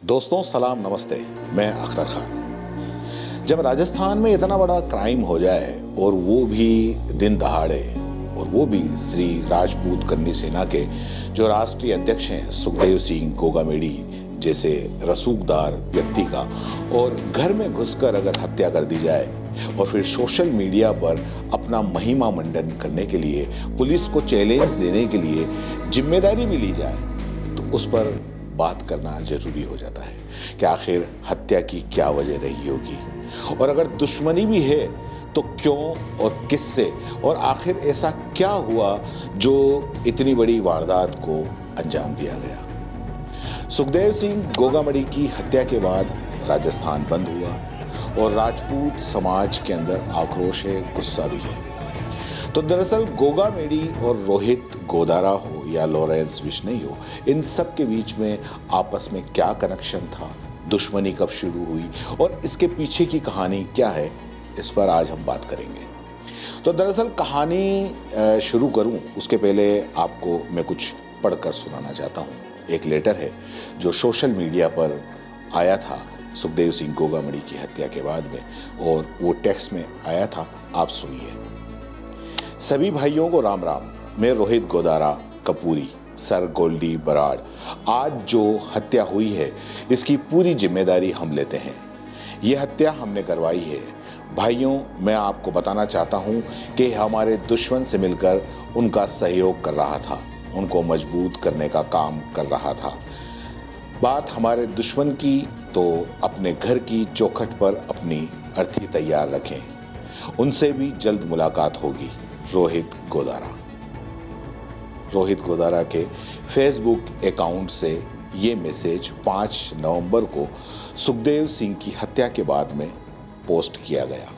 दोस्तों सलाम नमस्ते। मैं अख्तर खान। जब राजस्थान में इतना बड़ा क्राइम हो जाए और वो भी दिन दहाड़े और वो भी श्री राजपूत कन्नी सेना के जो राष्ट्रीय अध्यक्ष हैं सुखदेव सिंह गोगामेडी जैसे रसूखदार व्यक्ति का और घर में घुसकर अगर हत्या कर दी जाए और फिर सोशल मीडिया पर अपना महिमा मंडन करने के लिए पुलिस को चैलेंज देने के लिए जिम्मेदारी भी ली जाए तो उस पर बात करना जरूरी हो जाता है कि आखिर हत्या की क्या वजह रही होगी और अगर दुश्मनी भी है तो क्यों और किससे और आखिर ऐसा क्या हुआ जो इतनी बड़ी वारदात को अंजाम दिया गया। सुखदेव सिंह गोगामड़ी की हत्या के बाद राजस्थान बंद हुआ और राजपूत समाज के अंदर आक्रोश है, गुस्सा भी है। तो दरअसल गोगामेडी और रोहित गोदारा हो या लॉरेंस बिश्नोई हो, इन सब के बीच में आपस में क्या कनेक्शन था, दुश्मनी कब शुरू हुई और इसके पीछे की कहानी क्या है, इस पर आज हम बात करेंगे। तो दरअसल कहानी शुरू करूं उसके पहले आपको मैं कुछ पढ़कर सुनाना चाहता हूं। एक लेटर है जो सोशल मीडिया पर आया था सुखदेव सिंह गोगामड़ी की हत्या के बाद में और वो टेक्स्ट में आया था, आप सुनिए। सभी भाइयों को राम राम। मैं रोहित गोदारा कपूरी सर गोल्डी बराड़, आज जो हत्या हुई है इसकी पूरी जिम्मेदारी हम लेते हैं। यह हत्या हमने करवाई है। भाइयों, मैं आपको बताना चाहता हूं कि हमारे दुश्मन से मिलकर उनका सहयोग कर रहा था, उनको मजबूत करने का काम कर रहा था। बात हमारे दुश्मन की तो अपने घर की चौखट पर अपनी अर्थी तैयार रखें, उनसे भी जल्द मुलाकात होगी। रोहित गोदारा। रोहित गोदारा के फेसबुक अकाउंट से ये मैसेज 5 नवंबर को सुखदेव सिंह की हत्या के बाद में पोस्ट किया गया,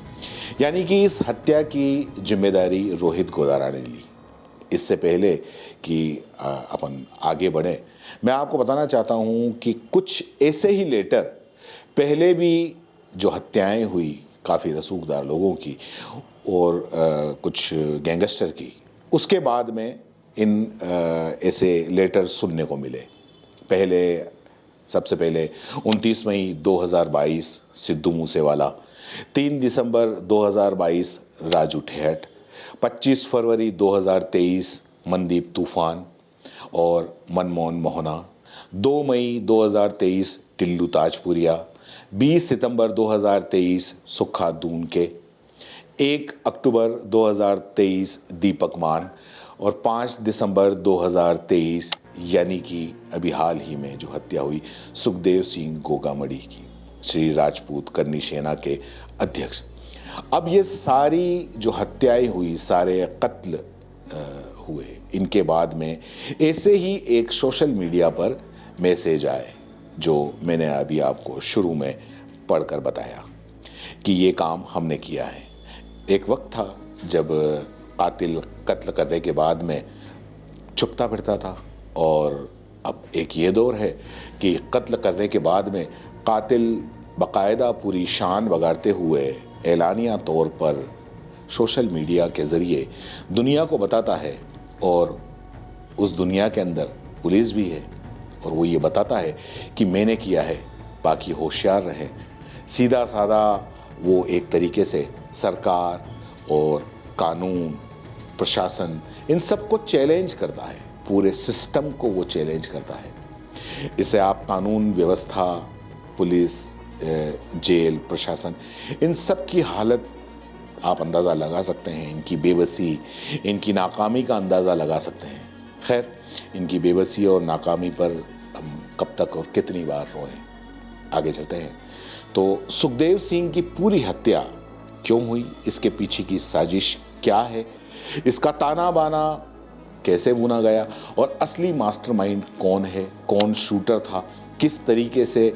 यानी कि इस हत्या की जिम्मेदारी रोहित गोदारा ने ली। इससे पहले कि अपन आगे बढ़े, मैं आपको बताना चाहता हूं कि कुछ ऐसे ही लेटर पहले भी जो हत्याएं हुई काफ़ी रसूखदार लोगों की और कुछ गैंगस्टर की, उसके बाद में इन ऐसे लेटर सुनने को मिले। सबसे पहले 29 मई 2022 सिद्धू मूसेवाला, 3 दिसंबर 2022 राजू ठेहट, 25 फरवरी 2023 मनदीप तूफान और मनमोहन मोहना, 2 मई 2023 टिल्लू ताजपुरिया, 20 सितंबर 2023 सुखा दून के, 1 अक्टूबर 2023 दीपक मान और 5 दिसंबर 2023 यानी कि अभी हाल ही में जो हत्या हुई सुखदेव सिंह गोगामड़ी की, श्री राजपूत कन्नी सेना के अध्यक्ष। अब ये सारी जो हत्याएं हुई, सारे कत्ल हुए, इनके बाद में ऐसे ही एक सोशल मीडिया पर मैसेज आए जो मैंने अभी आपको शुरू में पढ़कर बताया कि ये काम हमने किया है। एक वक्त था जब कातिल कत्ल करने के बाद में छुपता फिरता था और अब एक ये दौर है कि कत्ल करने के बाद में कातिल बाकायदा पूरी शान बगाड़ते हुए एलानिया तौर पर सोशल मीडिया के ज़रिए दुनिया को बताता है और उस दुनिया के अंदर पुलिस भी है और वो ये बताता है कि मैंने किया है, बाकी होशियार रहे। सीधा साधा वो एक तरीके से सरकार और कानून, प्रशासन, इन सब को चैलेंज करता है, पूरे सिस्टम को वो चैलेंज करता है। इसे आप कानून व्यवस्था, पुलिस, जेल, प्रशासन, इन सब की हालत आप अंदाज़ा लगा सकते हैं। इनकी बेबसी, इनकी नाकामी का अंदाज़ा लगा सकते हैं। खैर, इनकी बेबसी और नाकामी पर हम कब तक और कितनी बार रोएं, आगे चलते हैं। तो सुखदेव सिंह की पूरी हत्या क्यों हुई, इसके पीछे की साजिश क्या है, इसका ताना बाना कैसे बुना गया और असली मास्टरमाइंड कौन है, कौन शूटर था, किस तरीके से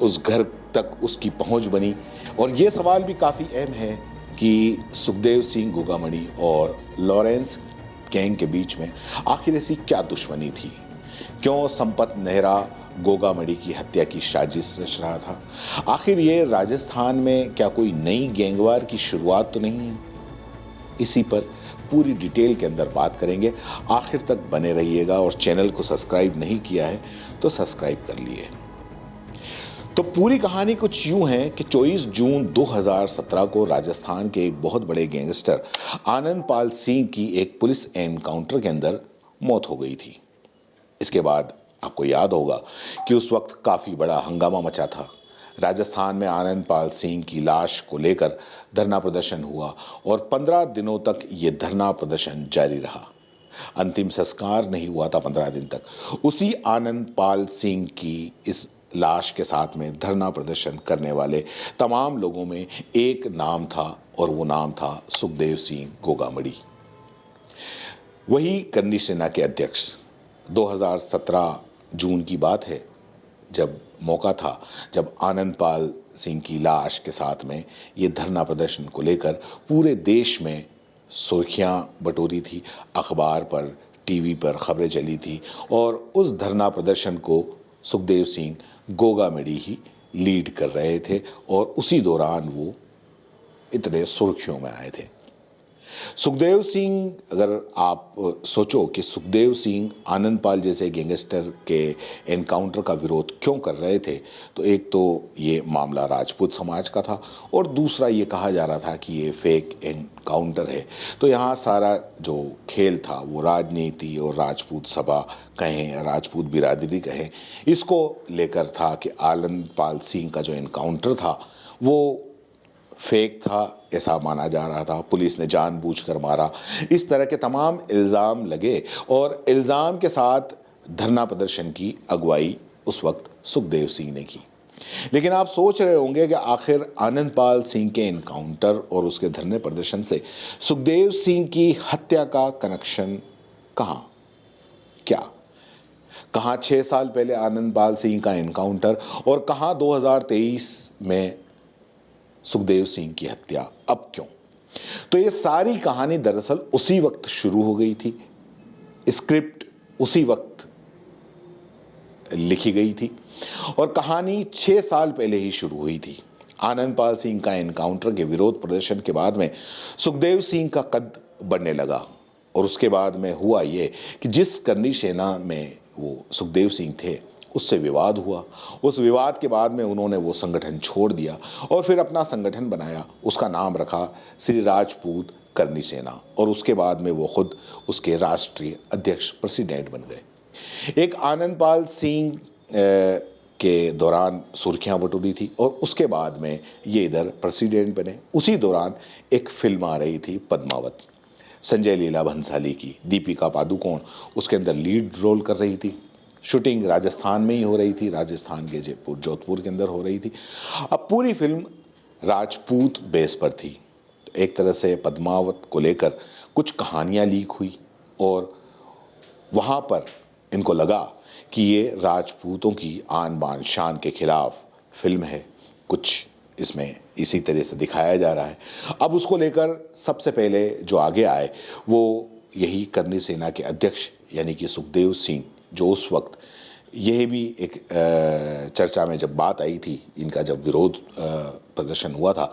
उस घर तक उसकी पहुंच बनी। और ये सवाल भी काफ़ी अहम है कि सुखदेव सिंह गोगामड़ी और लॉरेंस गैंग के बीच में आखिर ऐसी क्या दुश्मनी थी, क्यों संपत नेहरा गोगामड़ी की हत्या की साजिश रच रहा था। आखिर ये राजस्थान में क्या कोई नई गैंगवार की शुरुआत तो नहीं है। इसी पर पूरी डिटेल के अंदर बात करेंगे। आखिर तक बने रहिएगा और चैनल को सब्सक्राइब नहीं किया है तो सब्सक्राइब कर लिए। तो पूरी कहानी कुछ यूं है कि 24 जून 2017 को राजस्थान के एक बहुत बड़े गैंगस्टर आनंद पाल सिंह की एक पुलिस एनकाउंटर के अंदर मौत हो गई थी। इसके बाद आपको याद होगा कि उस वक्त काफ़ी बड़ा हंगामा मचा था। राजस्थान में आनंद पाल सिंह की लाश को लेकर धरना प्रदर्शन हुआ और 15 दिनों तक ये धरना प्रदर्शन जारी रहा। अंतिम संस्कार नहीं हुआ था 15 दिन तक। उसी आनंद पाल सिंह की इस लाश के साथ में धरना प्रदर्शन करने वाले तमाम लोगों में एक नाम था और वो नाम था सुखदेव सिंह गोगामड़ी। वही करनी सेना के अध्यक्ष। 2017 जून की बात है, जब मौका था जब आनंद पाल सिंह की लाश के साथ में ये धरना प्रदर्शन को लेकर पूरे देश में सुर्खियां बटोरी थी, अखबार पर, टीवी पर खबरें चली थी और उस धरना प्रदर्शन को सुखदेव सिंह गोगामड़ी ही लीड कर रहे थे और उसी दौरान वो इतने सुर्खियों में आए थे। सुखदेव सिंह, अगर आप सोचो कि सुखदेव सिंह आनंद पाल जैसे गैंगस्टर के एनकाउंटर का विरोध क्यों कर रहे थे, तो एक तो ये मामला राजपूत समाज का था और दूसरा ये कहा जा रहा था कि ये फेक एनकाउंटर है। तो यहाँ सारा जो खेल था वो राजनीति और राजपूत सभा कहें या राजपूत बिरादरी कहें, इसको लेकर था कि आनंद पाल सिंह का जो एनकाउंटर था वो फेक था, ऐसा माना जा रहा था। पुलिस ने जानबूझकर मारा, इस तरह के तमाम इल्ज़ाम लगे और इल्ज़ाम के साथ धरना प्रदर्शन की अगुवाई उस वक्त सुखदेव सिंह ने की। लेकिन आप सोच रहे होंगे कि आखिर आनंद पाल सिंह के एनकाउंटर और उसके धरने प्रदर्शन से सुखदेव सिंह की हत्या का कनेक्शन कहाँ, क्या? कहाँ 6 साल पहले आनंद पाल सिंह का एनकाउंटर और कहाँ 2023 में सुखदेव सिंह की हत्या? अब क्यों? तो ये सारी कहानी दरअसल उसी वक्त शुरू हो गई थी, स्क्रिप्ट उसी वक्त लिखी गई थी और कहानी 6 साल पहले ही शुरू हुई थी। आनंद पाल सिंह का एनकाउंटर के विरोध प्रदर्शन के बाद में सुखदेव सिंह का कद बढ़ने लगा और उसके बाद में हुआ ये कि जिस करनी सेना में वो सुखदेव सिंह थे उससे विवाद हुआ। उस विवाद के बाद में उन्होंने वो संगठन छोड़ दिया और फिर अपना संगठन बनाया। उसका नाम रखा श्री राजपूत करनी सेना और उसके बाद में वो खुद उसके राष्ट्रीय अध्यक्ष, प्रेसिडेंट बन गए। एक आनंद पाल सिंह के दौरान सुर्खियां बटोरी थी और उसके बाद में ये इधर प्रेसिडेंट बने। उसी दौरान एक फिल्म आ रही थी पद्मावत, संजय लीला भंसाली की, दीपिका पादुकोण उसके अंदर लीड रोल कर रही थी। शूटिंग राजस्थान में ही हो रही थी, राजस्थान के जयपुर, जोधपुर के अंदर हो रही थी। अब पूरी फिल्म राजपूत बेस पर थी। एक तरह से पद्मावत को लेकर कुछ कहानियां लीक हुई और वहाँ पर इनको लगा कि ये राजपूतों की आन बान शान के खिलाफ फिल्म है, कुछ इसमें इसी तरह से दिखाया जा रहा है। अब उसको लेकर सबसे पहले जो आगे आए वो यही करनी सेना के अध्यक्ष यानी कि सुखदेव सिंह, जो उस वक्त यह भी एक चर्चा में जब बात आई थी, इनका जब विरोध प्रदर्शन हुआ था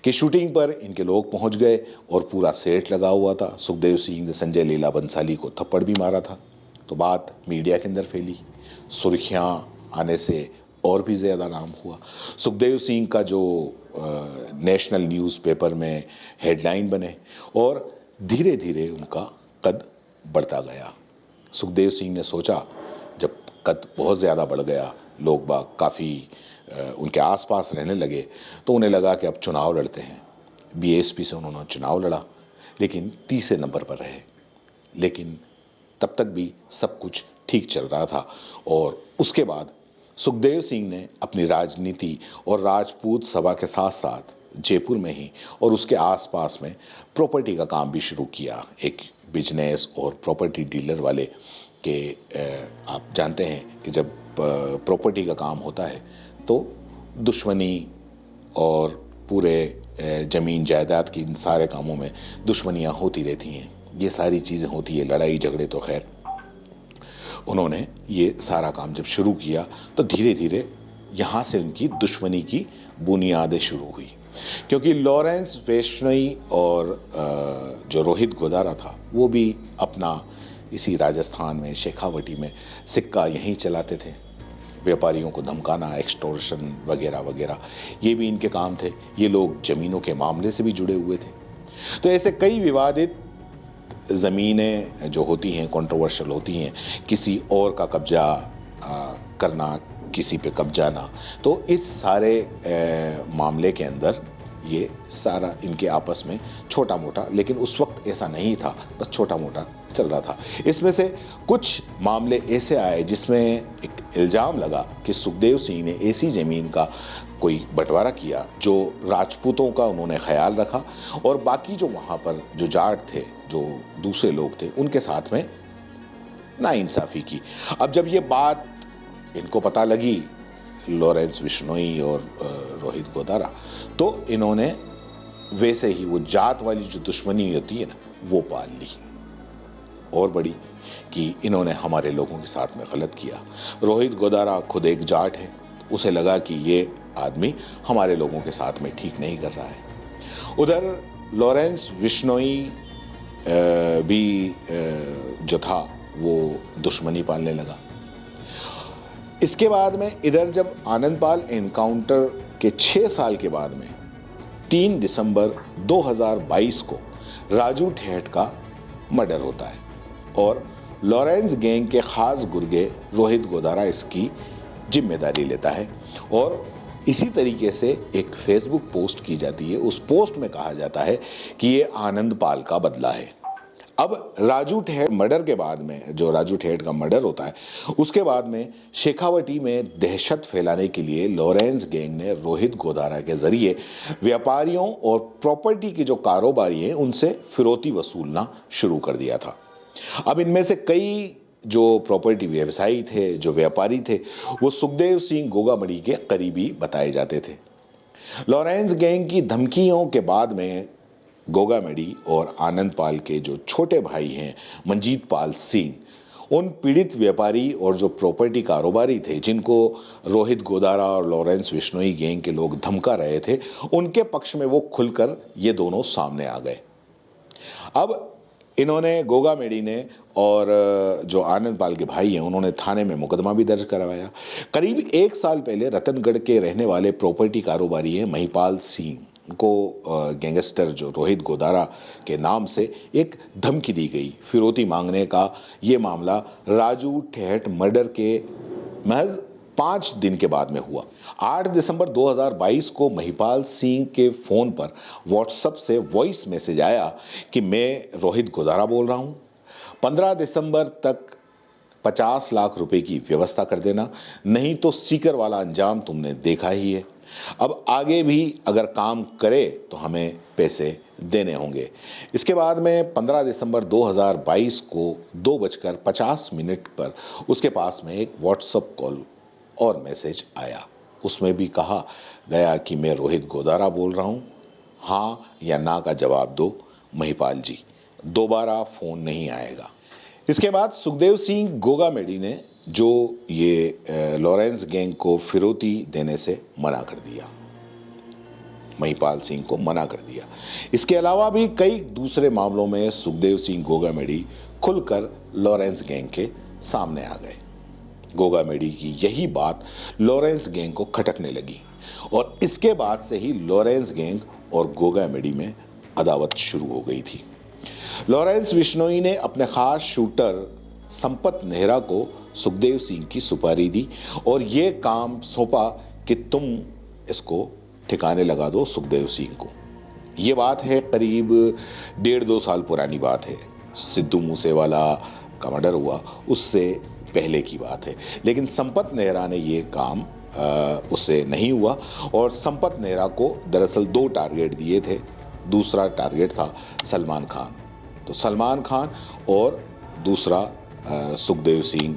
कि शूटिंग पर इनके लोग पहुंच गए और पूरा सेट लगा हुआ था। सुखदेव सिंह ने संजय लीला बंसाली को थप्पड़ भी मारा था। तो बात मीडिया के अंदर फैली, सुर्खियां आने से और भी ज़्यादा नाम हुआ। सुखदेव सिंह का जो नेशनल न्यूज़पेपर में हेडलाइन बने और धीरे धीरे उनका कद बढ़ता गया। सुखदेव सिंह ने सोचा, जब कद बहुत ज़्यादा बढ़ गया, लोग बाग काफ़ी उनके आसपास रहने लगे, तो उन्हें लगा कि अब चुनाव लड़ते हैं। बीएसपी से उन्होंने चुनाव लड़ा लेकिन तीसरे नंबर पर रहे। लेकिन तब तक भी सब कुछ ठीक चल रहा था और उसके बाद सुखदेव सिंह ने अपनी राजनीति और राजपूत सभा के साथ साथ जयपुर में ही और उसके आसपास में प्रॉपर्टी का काम भी शुरू किया। एक बिजनेस और प्रॉपर्टी डीलर वाले के आप जानते हैं कि जब प्रॉपर्टी का काम होता है तो दुश्मनी और पूरे ज़मीन जायदाद की इन सारे कामों में दुश्मनियां होती रहती हैं, ये सारी चीज़ें होती है, लड़ाई झगड़े। तो खैर उन्होंने ये सारा काम जब शुरू किया तो धीरे धीरे यहाँ से उनकी दुश्मनी की बुनियादें शुरू हुई, क्योंकि लॉरेंस वैष्णवी और जो रोहित गोदारा था वो भी अपना इसी राजस्थान में शेखावटी में सिक्का यहीं चलाते थे। व्यापारियों को धमकाना, एक्सटॉर्शन वगैरह वगैरह, ये भी इनके काम थे। ये लोग ज़मीनों के मामले से भी जुड़े हुए थे। तो ऐसे कई विवादित ज़मीनें जो होती हैं, कंट्रोवर्शियल होती हैं, किसी और का कब्जा करना, किसी पे कब्जा ना, तो इस सारे मामले के अंदर ये सारा इनके आपस में छोटा मोटा, लेकिन उस वक्त ऐसा नहीं था, बस छोटा मोटा चल रहा था। इसमें से कुछ मामले ऐसे आए जिसमें एक इल्ज़ाम लगा कि सुखदेव सिंह ने ऐसी ज़मीन का कोई बंटवारा किया जो राजपूतों का उन्होंने ख्याल रखा, और बाकी जो वहाँ पर जो जाट थे, जो दूसरे लोग थे, उनके साथ में नाइंसाफ़ी की। अब जब ये बात इनको पता लगी, लॉरेंस बिश्नोई और रोहित गोदारा, तो इन्होंने वैसे ही वो जात वाली जो दुश्मनी होती है ना, वो पाल ली और बड़ी, कि इन्होंने हमारे लोगों के साथ में गलत किया। रोहित गोदारा खुद एक जाट है, उसे लगा कि ये आदमी हमारे लोगों के साथ में ठीक नहीं कर रहा है। उधर लॉरेंस बिश्नोई भी जो था वो दुश्मनी पालने लगा। इसके बाद में इधर जब आनंदपाल एनकाउंटर के 6 साल के बाद में 3 दिसंबर 2022 को राजू ठेठ का मर्डर होता है, और लॉरेंस गैंग के खास गुर्गे रोहित गोदारा इसकी जिम्मेदारी लेता है। और इसी तरीके से एक फेसबुक पोस्ट की जाती है। उस पोस्ट में कहा जाता है कि ये आनंदपाल का बदला है। अब राजू ठेठ मर्डर के बाद में, जो राजू ठेठ का मर्डर होता है, उसके बाद में शेखावटी में दहशत फैलाने के लिए लॉरेंस गैंग ने रोहित गोदारा के जरिए व्यापारियों और प्रॉपर्टी के जो कारोबारी हैं उनसे फिरौती वसूलना शुरू कर दिया था। अब इनमें से कई जो प्रॉपर्टी व्यवसायी थे, जो व्यापारी थे, वो सुखदेव सिंह गोगामड़ी के करीबी बताए जाते थे। लॉरेंस गैंग की धमकियों के बाद में गोगामड़ी और आनंदपाल के जो छोटे भाई हैं मंजीत पाल सिंह, उन पीड़ित व्यापारी और जो प्रॉपर्टी कारोबारी थे जिनको रोहित गोदारा और लॉरेंस बिश्नोई गैंग के लोग धमका रहे थे, उनके पक्ष में वो खुलकर ये दोनों सामने आ गए। अब इन्होंने, गोगामेडी ने और जो आनंदपाल के भाई हैं, उन्होंने थाने में मुकदमा भी दर्ज करवाया। करीब 1 साल पहले रतनगढ़ के रहने वाले प्रॉपर्टी कारोबारी हैं महिपाल सिंह को गैंगस्टर जो रोहित गोदारा के नाम से एक धमकी दी गई फिरौती मांगने का। ये मामला राजू ठेठ मर्डर के महज 5 दिन के बाद में हुआ। 8 दिसंबर 2022 को महिपाल सिंह के फ़ोन पर व्हाट्सएप से वॉइस मैसेज आया कि मैं रोहित गोदारा बोल रहा हूँ, 15 दिसंबर तक 50 लाख रुपए की व्यवस्था कर देना, नहीं तो सीकर वाला अंजाम तुमने देखा ही है। अब आगे भी अगर काम करे तो हमें पैसे देने होंगे। इसके बाद में 15 दिसंबर 2022 को 2:50 पर उसके पास में एक व्हाट्सएप कॉल और मैसेज आया। उसमें भी कहा गया कि मैं रोहित गोदारा बोल रहा हूँ, हाँ या ना का जवाब दो महिपाल जी, दोबारा फ़ोन नहीं आएगा। इसके बाद सुखदेव सिंह गोगामेडी ने जो ये लॉरेंस गैंग को फिरौती देने से मना कर दिया, महिपाल सिंह को मना कर दिया। इसके अलावा भी कई दूसरे मामलों में सुखदेव सिंह गोगामेडी खुलकर लॉरेंस गैंग के सामने आ गए। गोगामेडी की यही बात लॉरेंस गैंग को खटकने लगी और इसके बाद से ही लॉरेंस गैंग और गोगामेडी में अदावत शुरू हो गई थी। लॉरेंस बिश्नोई ने अपने खास शूटर संपत नेहरा को सुखदेव सिंह की सुपारी दी और ये काम सौंपा कि तुम इसको ठिकाने लगा दो सुखदेव सिंह को। ये बात है करीब 1.5-2 साल पुरानी बात है। सिद्धू मूसेवाला का मर्डर हुआ उससे पहले की बात है। लेकिन संपत नेहरा ने ये काम उससे नहीं हुआ और संपत नेहरा को दरअसल 2 टारगेट दिए थे। दूसरा टारगेट था सलमान खान, तो सलमान खान और दूसरा सुखदेव सिंह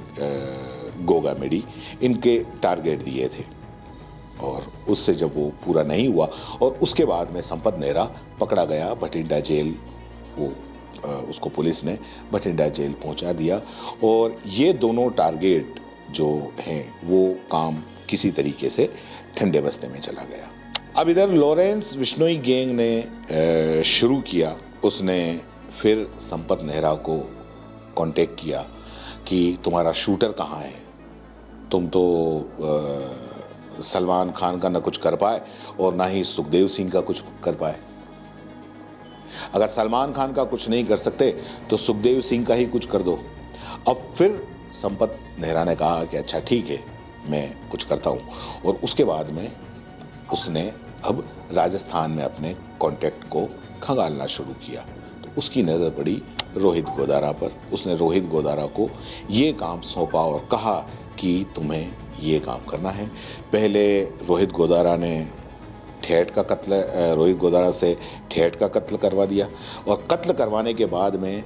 गोगामेडी, इनके टारगेट दिए थे और उससे जब वो पूरा नहीं हुआ और उसके बाद में संपत नेहरा पकड़ा गया भटिंडा जेल। वो उसको पुलिस ने भटिंडा जेल पहुंचा दिया और ये दोनों टारगेट जो हैं वो काम किसी तरीके से ठंडे बस्ते में चला गया। अब इधर लॉरेंस बिश्नोई गैंग ने शुरू किया, उसने फिर संपत नेहरा को कांटेक्ट किया कि तुम्हारा शूटर कहाँ है, तुम तो सलमान खान का ना कुछ कर पाए और ना ही सुखदेव सिंह का कुछ कर पाए। अगर सलमान खान का कुछ नहीं कर सकते तो सुखदेव सिंह का ही कुछ कर दो। अब फिर संपत नेहरा ने कहा कि अच्छा ठीक है, मैं कुछ करता हूं। और उसके बाद में उसने अब राजस्थान में अपने कॉन्टैक्ट को खंगालना शुरू किया। तो उसकी नज़र पड़ी रोहित गोदारा पर। उसने रोहित गोदारा को ये काम सौंपा और कहा कि तुम्हें ये काम करना है। पहले रोहित गोदारा ने रोहित गोदारा से ठेठ का कत्ल करवा दिया और कत्ल करवाने के बाद में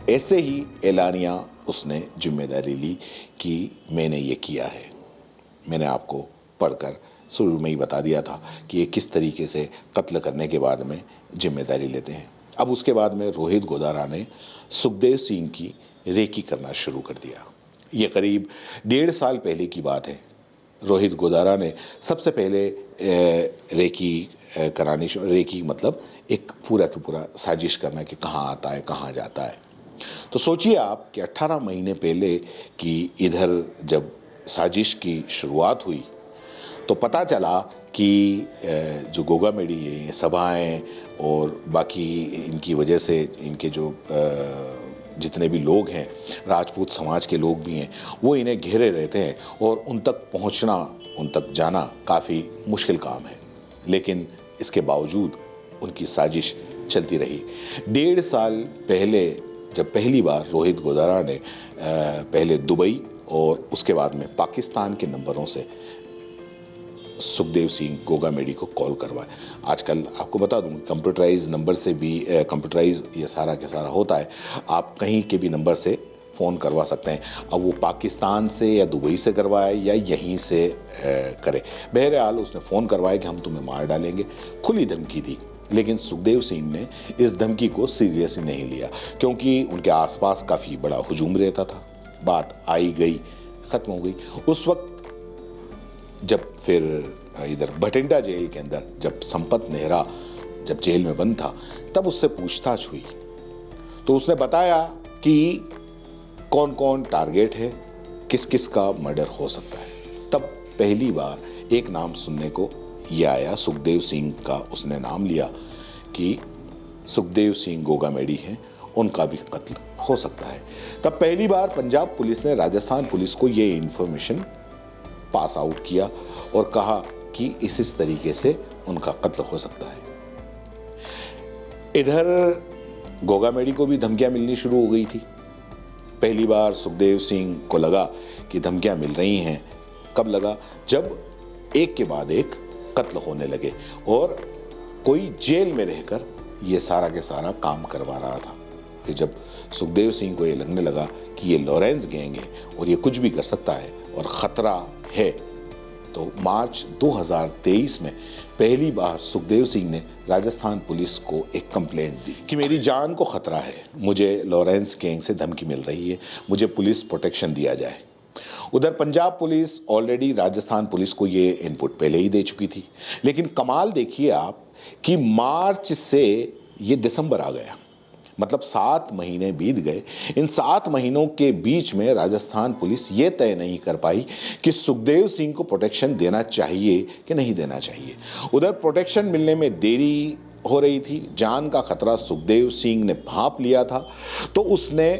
ऐसे ही एलानिया उसने जिम्मेदारी ली कि मैंने ये किया है। मैंने आपको पढ़कर शुरू में ही बता दिया था कि ये किस तरीके से कत्ल करने के बाद में जिम्मेदारी लेते हैं। अब उसके बाद में रोहित गोदारा ने सुखदेव सिंह की रेकी करना शुरू कर दिया। ये करीब 1.5 साल पहले की बात है। रोहित गोदारा ने सबसे पहले रेकी मतलब एक पूरा का पूरा साजिश करना कि कहाँ आता है कहाँ जाता है। तो सोचिए आप कि 18 महीने पहले कि इधर जब साजिश की शुरुआत हुई तो पता चला कि जो गोगा मेडी है, ये सभाएं और बाकी इनकी वजह से इनके जो जितने भी लोग हैं, राजपूत समाज के लोग भी हैं, वो इन्हें घेरे रहते हैं और उन तक पहुंचना, उन तक जाना काफ़ी मुश्किल काम है। लेकिन इसके बावजूद उनकी साजिश चलती रही। 1.5 साल पहले जब पहली बार रोहित गोदारा ने पहले दुबई और उसके बाद में पाकिस्तान के नंबरों से सुखदेव सिंह गोगा मेडी को कॉल करवाया। आजकल आपको बता दूं कंप्यूटराइज नंबर से भी कंप्यूटराइज ये सारा के सारा होता है, आप कहीं के भी नंबर से फ़ोन करवा सकते हैं। अब वो पाकिस्तान से या दुबई से करवाए या यहीं से करे, बहरहाल उसने फ़ोन करवाया कि हम तुम्हें मार डालेंगे, खुली धमकी दी। लेकिन सुखदेव सिंह ने इस धमकी को सीरियस ही नहीं लिया क्योंकि उनके आसपास काफ़ी बड़ा हुजूम रहता था। बात आई गई, ख़त्म हो गई। उस वक्त जब फिर इधर भटिंडा जेल के अंदर जब संपत नेहरा जब जेल में बंद था, तब उससे पूछताछ हुई तो उसने बताया कि कौन कौन टारगेट है, किस किस का मर्डर हो सकता है। तब पहली बार एक नाम सुनने को यह आया, सुखदेव सिंह का उसने नाम लिया कि सुखदेव सिंह गोगा मेडी हैं, उनका भी कत्ल हो सकता है। तब पहली बार पंजाब पुलिस ने राजस्थान पुलिस को ये इन्फॉर्मेशन पास आउट किया और कहा कि इस तरीके से उनका कत्ल हो सकता है। इधर गोगा मेडी को भी धमकियां मिलनी शुरू हो गई थी। पहली बार सुखदेव सिंह को लगा कि धमकियां मिल रही हैं। कब लगा? जब एक के बाद एक कत्ल होने लगे और कोई जेल में रहकर ये सारा के सारा काम करवा रहा था। फिर जब सुखदेव सिंह को ये लगने लगा कि ये लॉरेंस गैंग है और ये कुछ भी कर सकता है और ख़तरा है, तो मार्च 2023 में पहली बार सुखदेव सिंह ने राजस्थान पुलिस को एक कंप्लेंट दी कि मेरी जान को खतरा है, मुझे लॉरेंस गैंग से धमकी मिल रही है, मुझे पुलिस प्रोटेक्शन दिया जाए। उधर Punjab police already Rajasthan police को ये इनपुट पहले ही दे चुकी थी। लेकिन कमाल देखिए आप कि मार्च से ये दिसंबर आ गया, मतलब 7 महीने बीत गए। इन 7 महीनों के बीच में राजस्थान पुलिस ये तय नहीं कर पाई कि सुखदेव सिंह को प्रोटेक्शन देना चाहिए कि नहीं देना चाहिए। उधर प्रोटेक्शन मिलने में देरी हो रही थी, जान का खतरा सुखदेव सिंह ने भांप लिया था। तो उसने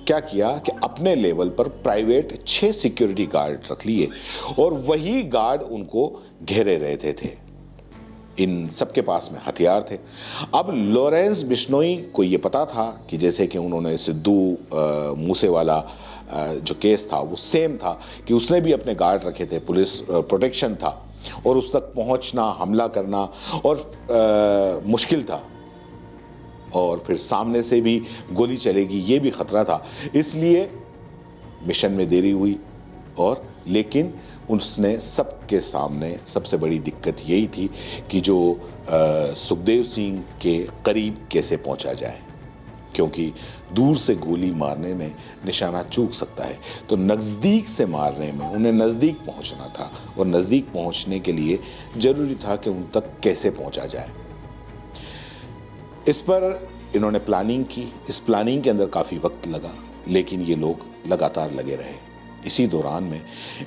क्या किया कि अपने लेवल पर प्राइवेट 6 सिक्योरिटी गार्ड रख लिए और वही गार्ड उनको घेरे रहते थे। इन सबके पास में हथियार थे। अब लॉरेंस बिश्नोई को ये पता था कि जैसे कि उन्होंने सिद्धू मूसेवाला जो केस था वो सेम था कि उसने भी अपने गार्ड रखे थे, पुलिस प्रोटेक्शन था और उस तक पहुंचना, हमला करना और मुश्किल था और फिर सामने से भी गोली चलेगी ये भी खतरा था। इसलिए मिशन में देरी हुई और लेकिन उसने सबके सामने सबसे बड़ी दिक्कत यही थी कि जो सुखदेव सिंह के करीब कैसे पहुंचा जाए, क्योंकि दूर से गोली मारने में निशाना चूक सकता है, तो नज़दीक से मारने में उन्हें नज़दीक पहुंचना था और नज़दीक पहुंचने के लिए ज़रूरी था कि उन तक कैसे पहुंचा जाए। इस पर इन्होंने प्लानिंग की। इस प्लानिंग के अंदर काफ़ी वक्त लगा, लेकिन ये लोग लगातार लगे रहे। इसी दौरान में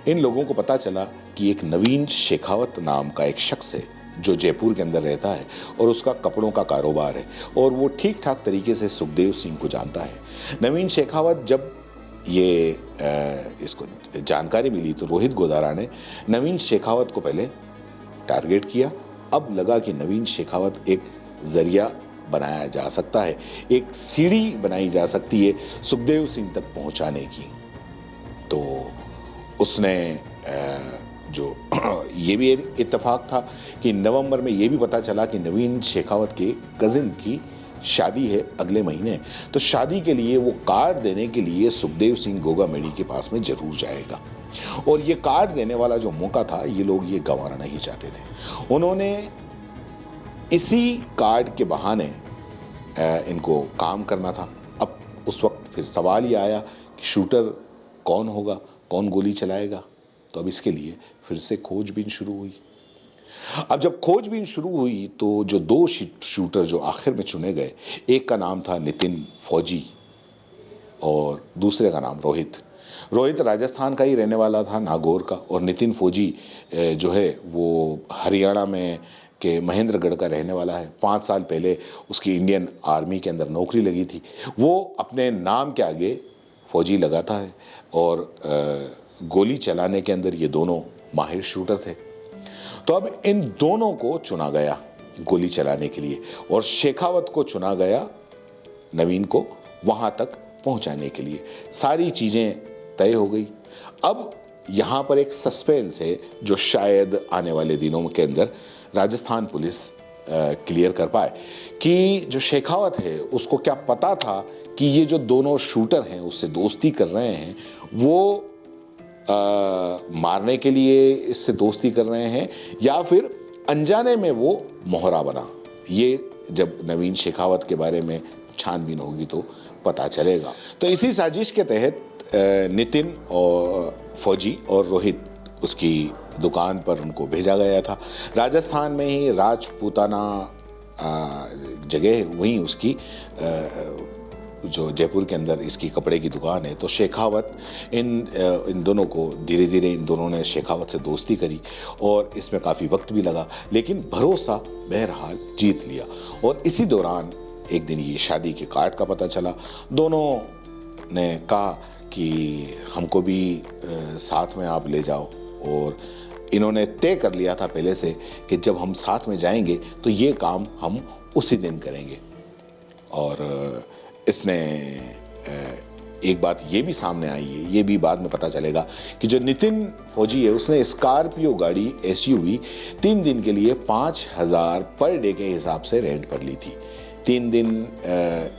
इन लोगों को पता चला कि एक नवीन शेखावत नाम का एक शख्स है जो जयपुर के अंदर रहता है और उसका कपड़ों का कारोबार है और वो ठीक ठाक तरीके से सुखदेव सिंह को जानता है। नवीन शेखावत जब ये इसको जानकारी मिली तो रोहित गोदारा ने नवीन शेखावत को पहले टारगेट किया। अब लगा कि नवीन शेखावत एक जरिया बनाया जा सकता है, एक सीढ़ी बनाई जा सकती है सुखदेव सिंह तक पहुंचाने की। तो उसने जो ये भी एक इत्तेफाक था कि नवंबर में ये भी पता चला कि नवीन शेखावत के कजिन की शादी है अगले महीने, तो शादी के लिए वो कार्ड देने के लिए सुखदेव सिंह गोगामेडी के पास में जरूर जाएगा और ये कार्ड देने वाला जो मौका था ये लोग ये गंवाना नहीं चाहते थे। उन्होंने इसी कार्ड के बहाने इनको काम करना था। अब उस वक्त फिर सवाल ये आया कि शूटर कौन होगा, कौन गोली चलाएगा, तो अब इसके लिए फिर से खोजबीन शुरू हुई। अब जब खोजबीन शुरू हुई तो जो दो शूटर जो आखिर में चुने गए, एक का नाम था नितिन फौजी और दूसरे का नाम रोहित। रोहित राजस्थान का ही रहने वाला था, नागौर का, और नितिन फौजी जो है वो हरियाणा में के महेंद्रगढ़ का रहने वाला है। 5 साल पहले उसकी इंडियन आर्मी के अंदर नौकरी लगी थी। वो अपने नाम के आगे फौजी लगाता है और गोली चलाने के अंदर ये दोनों माहिर शूटर थे। तो अब इन दोनों को चुना गया गोली चलाने के लिए और शेखावत को चुना गया नवीन को वहां तक पहुंचाने के लिए। सारी चीजें तय हो गई। अब यहां पर एक सस्पेंस है जो शायद आने वाले दिनों के अंदर राजस्थान पुलिस क्लियर कर पाए कि जो शेखावत है उसको क्या पता था कि ये जो दोनों शूटर हैं उससे दोस्ती कर रहे हैं, वो मारने के लिए इससे दोस्ती कर रहे हैं या फिर अनजाने में वो मोहरा बना। ये जब नवीन शेखावत के बारे में छानबीन होगी तो पता चलेगा। तो इसी साजिश के तहत नितिन और फौजी और रोहित उसकी दुकान पर उनको भेजा गया था। राजस्थान में ही राजपूताना जगह है, वहीं उसकी जो जयपुर के अंदर इसकी कपड़े की दुकान है। तो शेखावत इन दोनों को धीरे धीरे इन दोनों ने शेखावत से दोस्ती करी और इसमें काफ़ी वक्त भी लगा, लेकिन भरोसा बहरहाल जीत लिया। और इसी दौरान एक दिन ये शादी के कार्ड का पता चला। दोनों ने कहा कि हमको भी साथ में आप ले जाओ, और इन्होंने तय कर लिया था पहले से कि जब हम साथ में जाएंगे तो ये काम हम उसी दिन करेंगे। और इसने एक बात ये भी सामने आई है, ये भी बाद में पता चलेगा कि जो नितिन फौजी है उसने स्कॉर्पियो गाड़ी एसयूवी 3 दिन के लिए 5,000 पर डे के हिसाब से रेंट पर ली थी। 3 दिन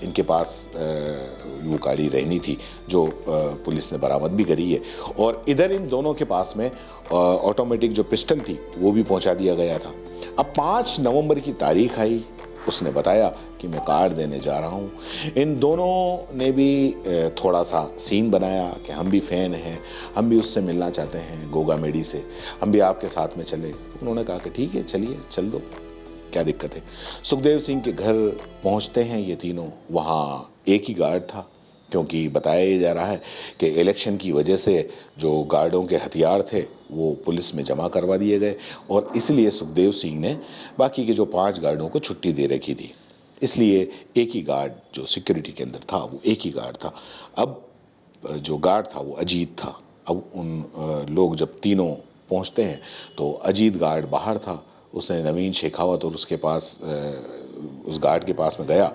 इनके पास वो गाड़ी रहनी थी जो पुलिस ने बरामद भी करी है। और इधर इन दोनों के पास में ऑटोमेटिक जो पिस्टल थी वो भी पहुंचा दिया गया था। अब 5 नवंबर की तारीख आई, उसने बताया कि मैं कार्ड देने जा रहा हूँ। इन दोनों ने भी थोड़ा सा सीन बनाया कि हम भी फ़ैन हैं, हम भी उससे मिलना चाहते हैं गोगामेडी से, हम भी आपके साथ में चले। उन्होंने कहा कि ठीक है चलिए चल दो, क्या दिक्कत है। सुखदेव सिंह के घर पहुँचते हैं ये तीनों। वहाँ एक ही गार्ड था क्योंकि बताया जा रहा है कि इलेक्शन की वजह से जो गार्डों के हथियार थे वो पुलिस में जमा करवा दिए गए और इसलिए सुखदेव सिंह ने बाकी के जो 5 गार्डों को छुट्टी दे रखी थी, इसलिए एक ही गार्ड जो सिक्योरिटी के अंदर था वो एक ही गार्ड था। अब जो गार्ड था वो अजीत था। अब उन लोग जब तीनों पहुंचते हैं तो अजीत गार्ड बाहर था। उसने नवीन शेखावत और उसके पास उस गार्ड के पास में गया,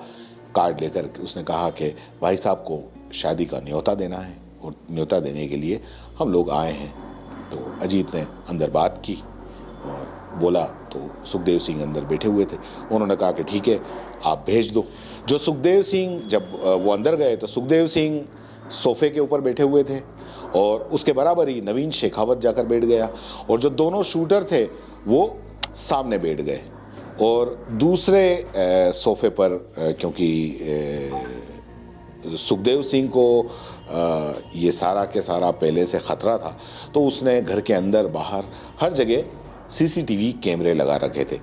कार्ड लेकर उसने कहा कि भाई साहब को शादी का न्योता देना है और न्योता देने के लिए हम लोग आए हैं। तो अजीत ने अंदर बात की और बोला तो सुखदेव सिंह अंदर बैठे हुए थे। उन्होंने कहा कि ठीक है आप भेज दो। जो सुखदेव सिंह जब वो अंदर गए तो सुखदेव सिंह सोफे के ऊपर बैठे हुए थे और उसके बराबर ही नवीन शेखावत जाकर बैठ गया और जो दोनों शूटर थे वो सामने बैठ गए। और दूसरे सोफे पर क्योंकि सुखदेव सिंह को ये सारा के सारा पहले से ख़तरा था तो उसने घर के अंदर बाहर हर जगह सीसीटीवी कैमरे लगा रखे थे।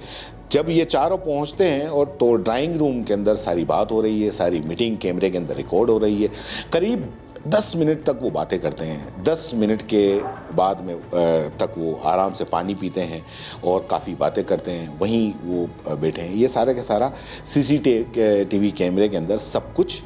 जब ये चारों पहुंचते हैं और तो ड्राइंग रूम के अंदर सारी बात हो रही है, सारी मीटिंग कैमरे के अंदर रिकॉर्ड हो रही है। करीब 10 मिनट तक वो बातें करते हैं। 10 मिनट के बाद में तक वो आराम से पानी पीते हैं और काफ़ी बातें करते हैं, वहीं वो बैठे हैं। ये सारा का सारा CCTV कैमरे के अंदर सब कुछ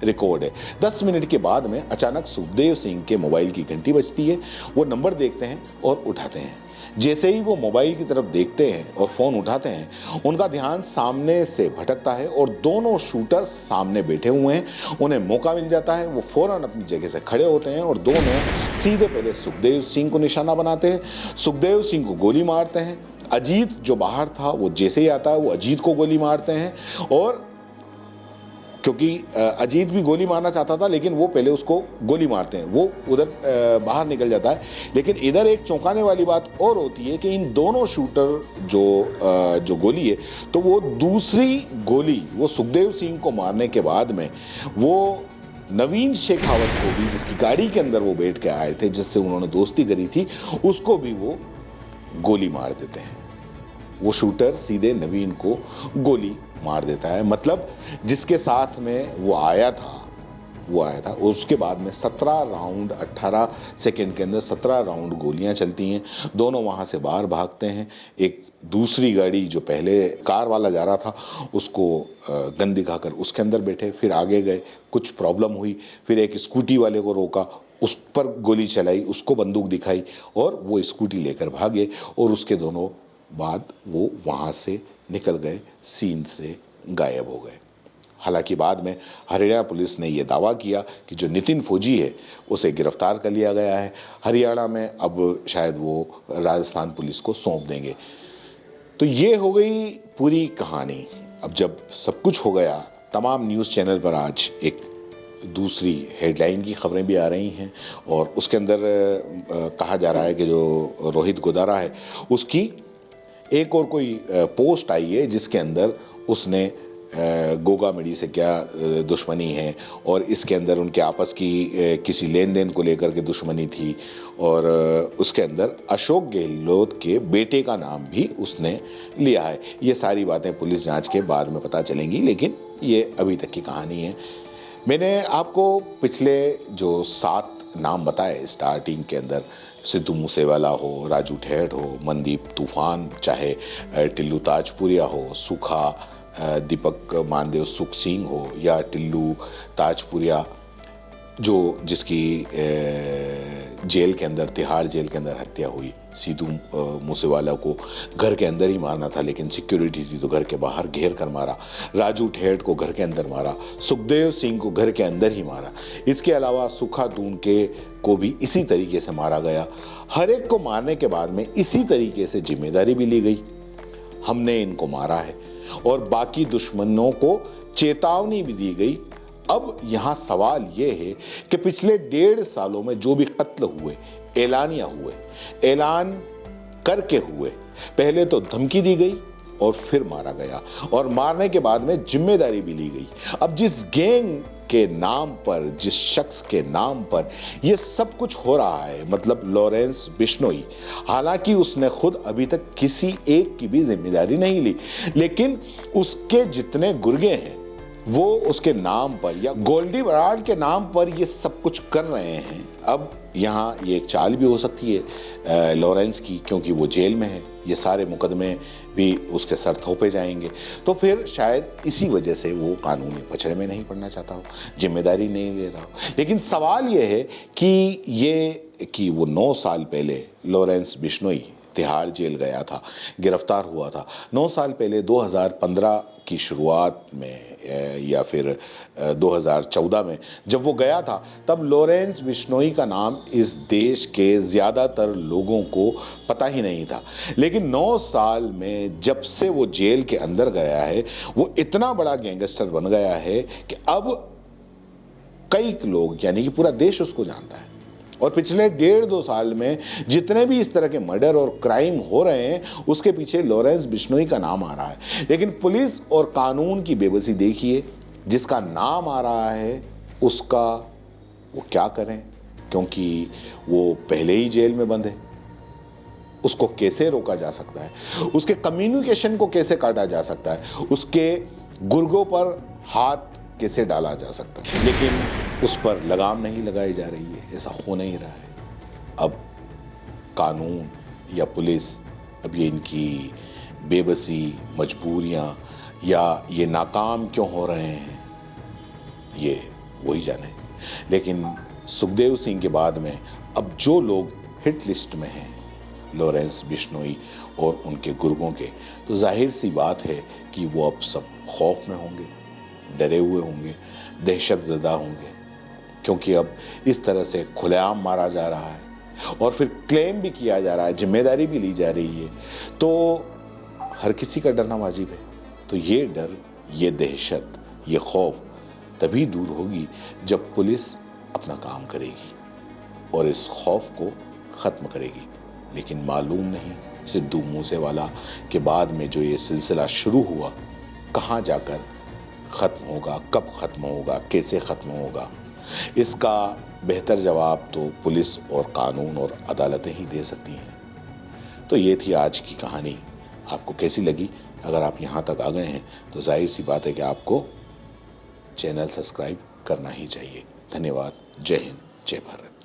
रिकॉर्ड है। 10 मिनट के बाद में अचानक सुखदेव सिंह के मोबाइल की घंटी बजती है। वो नंबर देखते हैं और उठाते हैं। जैसे ही वो मोबाइल की तरफ देखते हैं और फ़ोन उठाते हैं, उनका ध्यान सामने से भटकता है और दोनों शूटर सामने बैठे हुए हैं। उन्हें मौका मिल जाता है, वो फ़ौरन अपनी जगह से खड़े होते हैं और दोनों सीधे पहले सुखदेव सिंह को निशाना बनाते हैं। सुखदेव सिंह को गोली मारते हैं। अजीत जो बाहर था वो जैसे ही आता है वो अजीत को गोली मारते हैं, और क्योंकि अजीत भी गोली मारना चाहता था लेकिन वो पहले उसको गोली मारते हैं, वो उधर बाहर निकल जाता है। लेकिन इधर एक चौंकाने वाली बात और होती है कि इन दोनों शूटर जो गोली है, तो वो दूसरी गोली वो सुखदेव सिंह को मारने के बाद में वो नवीन शेखावत को भी, जिसकी गाड़ी के अंदर वो बैठ के आए थे, जिससे उन्होंने दोस्ती करी थी, उसको भी वो गोली मार देते हैं। वो शूटर सीधे नवीन को गोली मार देता है। मतलब जिसके साथ में वो आया था उसके बाद में 17 राउंड 18 सेकेंड के अंदर 17 राउंड गोलियां चलती हैं। दोनों वहां से बाहर भागते हैं। एक दूसरी गाड़ी जो पहले कार वाला जा रहा था उसको गन दिखाकर उसके अंदर बैठे, फिर आगे गए, कुछ प्रॉब्लम हुई, फिर एक स्कूटी वाले को रोका, उस पर गोली चलाई, उसको बंदूक दिखाई और वो स्कूटी लेकर भागे, और उसके दोनों बाद वो वहाँ से निकल गए, सीन से गायब हो गए। हालांकि बाद में हरियाणा पुलिस ने यह दावा किया कि जो नितिन फौजी है उसे गिरफ्तार कर लिया गया है। हरियाणा में अब शायद वो राजस्थान पुलिस को सौंप देंगे। तो ये हो गई पूरी कहानी। अब जब सब कुछ हो गया, तमाम न्यूज़ चैनल पर आज एक दूसरी हेडलाइन की खबरें भी आ रही हैं, और उसके अंदर कहा जा रहा है कि जो रोहित गोदारा है उसकी एक और कोई पोस्ट आई है जिसके अंदर उसने गोगा मेडी से क्या दुश्मनी है, और इसके अंदर उनके आपस की किसी लेन देन को लेकर के दुश्मनी थी, और उसके अंदर अशोक गहलोत के बेटे का नाम भी उसने लिया है। ये सारी बातें पुलिस जांच के बाद में पता चलेंगी, लेकिन ये अभी तक की कहानी है। मैंने आपको पिछले जो 7 नाम बताए स्टार्टिंग के अंदर, सिद्धू मूसेवाला हो, राजू ठेठ हो, मनदीप तूफान, चाहे टिल्लू ताजपुरिया हो, सुखा दीपक मानदेव सुख सिंह हो, या टिल्लू ताजपुरिया जिसकी जेल के अंदर, तिहाड़ जेल के अंदर हत्या हुई। सिद्धू मूसेवाला को घर के अंदर ही मारना था लेकिन सिक्योरिटी थी तो घर के बाहर घेर कर मारा। राजू ठेठ को घर के अंदर मारा। सुखदेव सिंह को घर के अंदर ही मारा। इसके अलावा सुखा दूनके को भी इसी तरीके से मारा गया। हर एक को मारने के बाद में इसी तरीके से जिम्मेदारी भी ली गई, हमने इनको मारा है, और बाकी दुश्मनों को चेतावनी भी दी गई। अब यहाँ सवाल ये है कि पिछले 1.5 सालों में जो भी कत्ल हुए, ऐलानिया हुए, ऐलान करके हुए, पहले तो धमकी दी गई और फिर मारा गया, और मारने के बाद में जिम्मेदारी भी ली गई। अब जिस गैंग के नाम पर, जिस शख्स के नाम पर ये सब कुछ हो रहा है, मतलब लॉरेंस बिश्नोई, हालांकि उसने खुद अभी तक किसी एक की भी जिम्मेदारी नहीं ली, लेकिन उसके जितने गुर्गे हैं वो उसके नाम पर या गोल्डी बराड के नाम पर ये सब कुछ कर रहे हैं। अब यहाँ ये एक चाल भी हो सकती है लॉरेंस की, क्योंकि वो जेल में है, ये सारे मुकदमे भी उसके सर थोपे जाएंगे, तो फिर शायद इसी वजह से वो कानूनी पचड़े में नहीं पड़ना चाहता हो, जिम्मेदारी नहीं ले रहा हो। लेकिन सवाल ये है कि वो 9 साल पहले लॉरेंस बिश्नोई तिहाड़ जेल गया था, गिरफ्तार हुआ था 9 साल पहले 2015 की शुरुआत में या फिर 2014 में जब वो गया था, तब लॉरेंस बिश्नोई का नाम इस देश के ज़्यादातर लोगों को पता ही नहीं था। लेकिन 9 साल में जब से वो जेल के अंदर गया है, वो इतना बड़ा गैंगस्टर बन गया है कि अब कई लोग, यानी कि पूरा देश उसको जानता है। और पिछले 1.5-2 साल में जितने भी इस तरह के मर्डर और क्राइम हो रहे हैं, उसके पीछे लॉरेंस बिश्नोई का नाम आ रहा है। लेकिन पुलिस और कानून की बेबसी देखिए, जिसका नाम आ रहा है उसका वो क्या करें, क्योंकि वो पहले ही जेल में बंद है। उसको कैसे रोका जा सकता है, उसके कम्युनिकेशन को कैसे काटा जा सकता है, उसके गुर्गों पर हाथ कैसे डाला जा सकता है। लेकिन उस पर लगाम नहीं लगाई जा रही है, ऐसा हो नहीं रहा है। अब कानून या पुलिस, अब ये इनकी बेबसी, मजबूरियां या ये नाकाम क्यों हो रहे हैं, ये वही जाने। लेकिन सुखदेव सिंह के बाद में अब जो लोग हिट लिस्ट में हैं, लॉरेंस बिश्नोई और उनके गुर्गों के, तो जाहिर सी बात है कि वो अब सब खौफ में होंगे, डरे हुए होंगे, दहशत ज़दा होंगे, क्योंकि अब इस तरह से खुलेआम मारा जा रहा है और फिर क्लेम भी किया जा रहा है, जिम्मेदारी भी ली जा रही है, तो हर किसी का डरना वाजिब है। तो ये डर, ये दहशत, ये खौफ तभी दूर होगी जब पुलिस अपना काम करेगी और इस खौफ को ख़त्म करेगी। लेकिन मालूम नहीं सिद्धू मूसेवाला के बाद में जो ये सिलसिला शुरू हुआ, कहाँ जाकर ख़त्म होगा, कब ख़त्म होगा, कैसे ख़त्म होगा, इसका बेहतर जवाब तो पुलिस और कानून और अदालतें ही दे सकती हैं। तो ये थी आज की कहानी। आपको कैसी लगी? अगर आप यहाँ तक आ गए हैं तो जाहिर सी बात है कि आपको चैनल सब्सक्राइब करना ही चाहिए। धन्यवाद। जय हिंद, जय भारत।